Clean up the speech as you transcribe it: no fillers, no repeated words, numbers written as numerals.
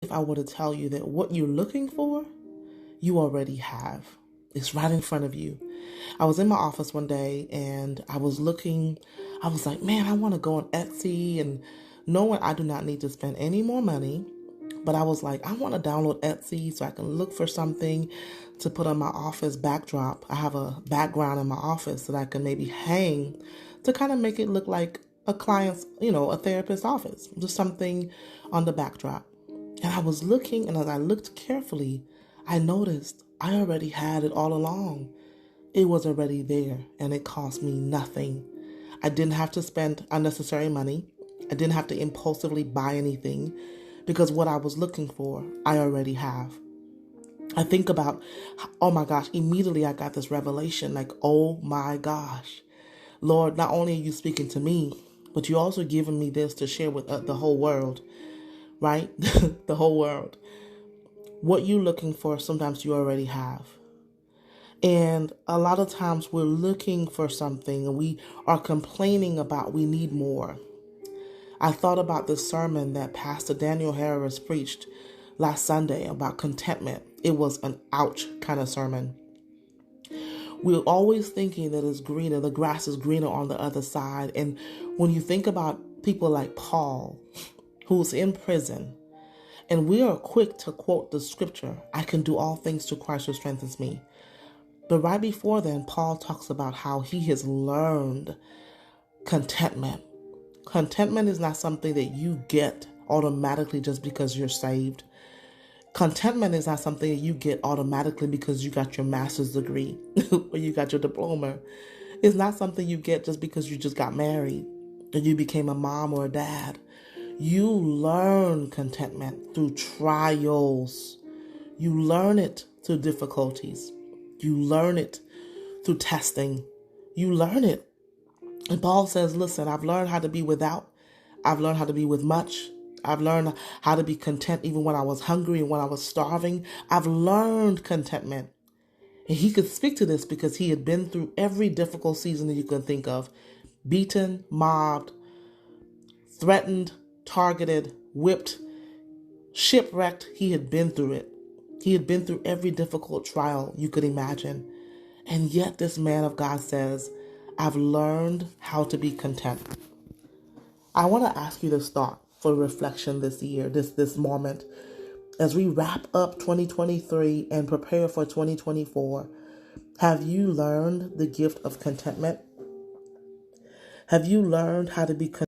If I were to tell you that what you're looking for, you already have. It's right in front of you. I was in my office one day and I was like, man, I want to go on Etsy, and knowing I do not need to spend any more money. But I was like, I want to download Etsy so I can look for something to put on my office backdrop. I have a background in my office that I can maybe hang to kind of make it look like a client's, a therapist's office, just something on the backdrop. And I was looking, and as I looked carefully, I noticed I already had it all along. It was already there, and it cost me nothing. I didn't have to spend unnecessary money. I didn't have to impulsively buy anything because what I was looking for, I already have. I think about, oh my gosh, immediately I got this revelation like, oh my gosh, Lord, not only are you speaking to me, but you also giving me this to share with the whole world, right? The whole world. What you're looking for, sometimes you already have. And a lot of times we're looking for something and we are complaining about we need more. I thought about this sermon that Pastor Daniel Harris preached last Sunday about contentment. It was an ouch kind of sermon. We're always thinking that it's greener, the grass is greener on the other side. And when you think about people like Paul, who's in prison, and we are quick to quote the scripture, I can do all things through Christ who strengthens me. But right before then, Paul talks about how he has learned contentment. Contentment is not something that you get automatically just because you're saved. Contentment is not something that you get automatically because you got your master's degree or you got your diploma. It's not something you get just because you just got married or you became a mom or a dad. You learn contentment through trials. You learn it through difficulties. You learn it through testing. You learn it. And Paul says, listen, I've learned how to be without. I've learned how to be with much. I've learned how to be content even when I was hungry and when I was starving. I've learned contentment. And he could speak to this because he had been through every difficult season that you can think of. Beaten, mobbed, threatened, targeted, whipped, shipwrecked. He had been through it. He had been through every difficult trial you could imagine. And yet this man of God says, I've learned how to be content. I want to ask you this thought for reflection this year, this moment. As we wrap up 2023 and prepare for 2024, have you learned the gift of contentment? Have you learned how to be content?